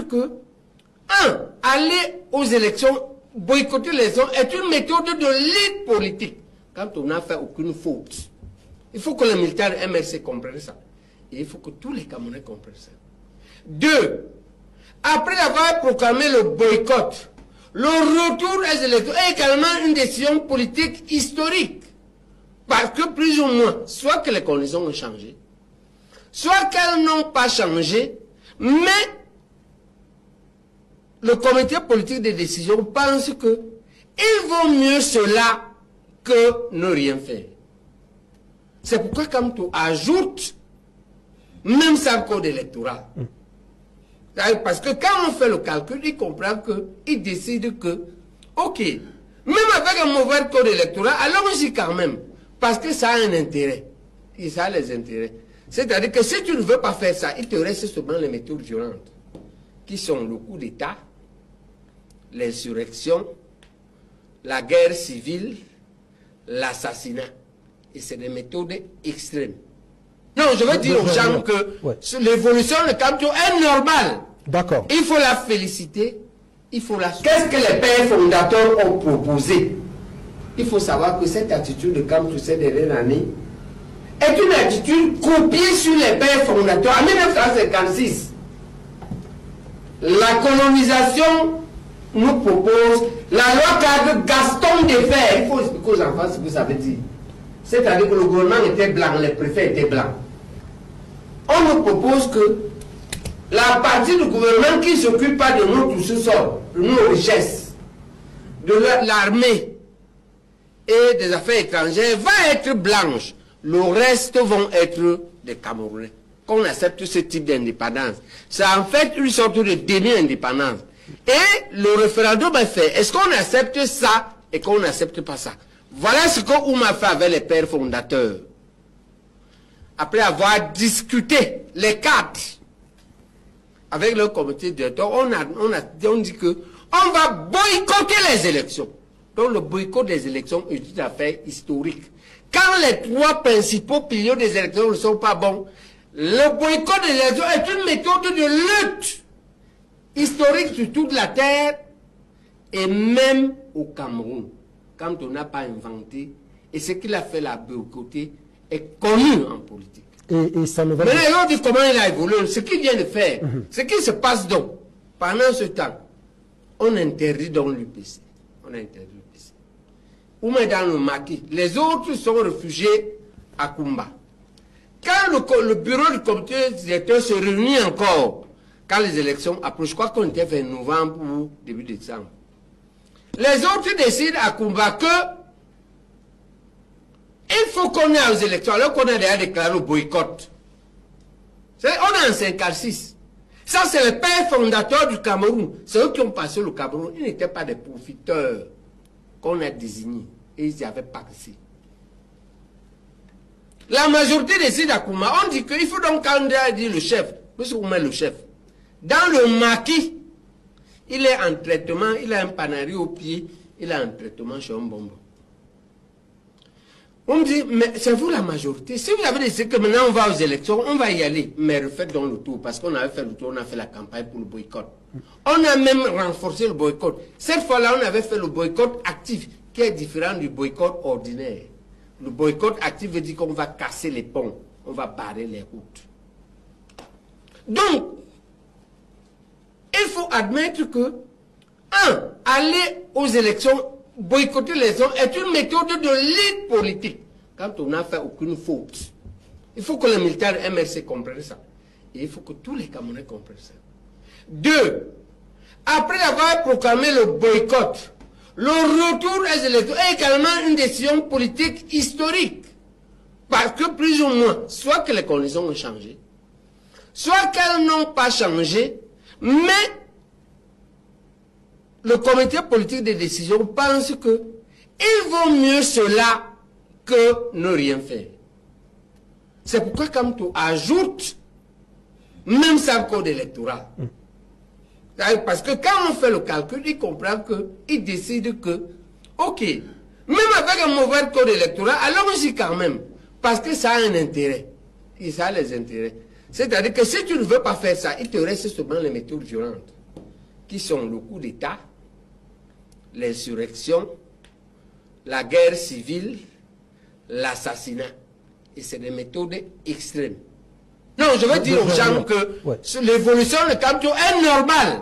que, aller aux élections, boycotter les élections est une méthode de lutte politique. Quand on n'a fait aucune faute. Il faut que les militaires MRC comprennent ça. Et il faut que tous les Camerounais comprennent ça. 2. Après avoir proclamé le boycott, le retour aux élections est également une décision politique historique. Parce que plus ou moins, soit que les conditions ont changé, soit qu'elles n'ont pas changé, mais le comité politique de décision pense que il vaut mieux cela que ne rien faire. C'est pourquoi Kamto ajoute même ça au code électoral. Parce que quand on fait le calcul, il comprend qu'il décide que, ok, même avec un mauvais code électoral, allons-y quand même. Parce que ça a un intérêt. Et ça a les intérêts. C'est-à-dire que si tu ne veux pas faire ça, il te reste seulement les méthodes violentes, qui sont le coup d'État, l'insurrection, la guerre civile, l'assassinat. Et c'est des méthodes extrêmes. Non, je veux dire aux gens que l'évolution de Kamto est normale. D'accord. Il faut la féliciter. Il faut la... Qu'est-ce que les pères fondateurs ont proposé? Il faut savoir que cette attitude de Kamto ces dernières années est une attitude copiée sur les pères fondateurs. En 1956, la colonisation nous propose la loi cadre Gaston Defferre. Il faut expliquer aux enfants ce que ça veut dire. C'est-à-dire que le gouvernement était blanc, les préfets étaient blancs. On nous propose que la partie du gouvernement qui ne s'occupe pas de notre sous-sol, de nos richesses, de l'armée et des affaires étrangères va être blanche. Le reste vont être des Camerounais. Qu'on accepte ce type d'indépendance. C'est en fait une sorte de déni d'indépendance. Et le référendum est fait. Est-ce qu'on accepte ça et qu'on n'accepte pas ça? Voilà ce qu'on m'a fait avec les pères fondateurs. Après avoir discuté les quatre avec le comité directeur, on dit que on va boycotter les élections. Donc le boycott des élections est tout à fait historique. Quand les trois principaux piliers des élections ne sont pas bons, le boycott des élections est une méthode de lutte historique sur toute la terre et même au Cameroun. Quand on n'a pas inventé, et ce qu'il a fait la boycotter est connu en politique. Et ça ne va pas. Mais on dit comment il a évolué, ce qu'il vient de faire, ce qui se passe donc, pendant ce temps, on interdit donc l'UPC. On interdit l'UPC. Ou met dans le maquis. Les autres sont réfugiés à Kumba. Quand le bureau du comité directeur se réunit encore, quand les élections approchent, je crois qu'on était vers novembre ou début décembre, les autres décident à Kumba que il faut qu'on aille aux élections, alors qu'on a déjà déclaré le boycott. On est en 56. Ça, c'est le père fondateur du Cameroun. C'est eux qui ont passé le Cameroun. Ils n'étaient pas des profiteurs qu'on a désignés. Et ils n'y avaient pas passé. La majorité décide à Kumba. On dit qu'il faut donc, quand on dit le chef, puisqu'on met le chef, dans le maquis, il est en traitement, il a un panari au pied, il a un traitement chez un bonbon. On me dit, mais c'est vous la majorité. Si vous avez décidé que maintenant on va aux élections, on va y aller. Mais refaites donc le tour, parce qu'on avait fait le tour, on a fait la campagne pour le boycott. On a même renforcé le boycott. Cette fois-là, on avait fait le boycott actif, qui est différent du boycott ordinaire. Le boycott actif veut dire qu'on va casser les ponts, on va barrer les routes. Donc, il faut admettre que, aller aux élections, boycotter les élections est une méthode de lutte politique. Quand on n'a fait aucune faute. Il faut que les militaires MRC comprennent ça. Et il faut que tous les Camerounais comprennent ça. 2. Après avoir proclamé le boycott, le retour aux élections est également une décision politique historique. Parce que plus ou moins, soit que les conditions ont changé, soit qu'elles n'ont pas changé, mais le comité politique de décision pense que il vaut mieux cela que ne rien faire. C'est pourquoi Kamto ajoute même ça au code électoral. Parce que quand on fait le calcul, il comprend qu'il décide que, ok, même avec un mauvais code électoral, allons-y quand même. Parce que ça a un intérêt. Et ça a les intérêts. C'est-à-dire que si tu ne veux pas faire ça, il te reste seulement les méthodes violentes, qui sont le coup d'État, l'insurrection, la guerre civile, l'assassinat. Et c'est des méthodes extrêmes. Non, je veux dire aux gens que l'évolution de Kamto est normale.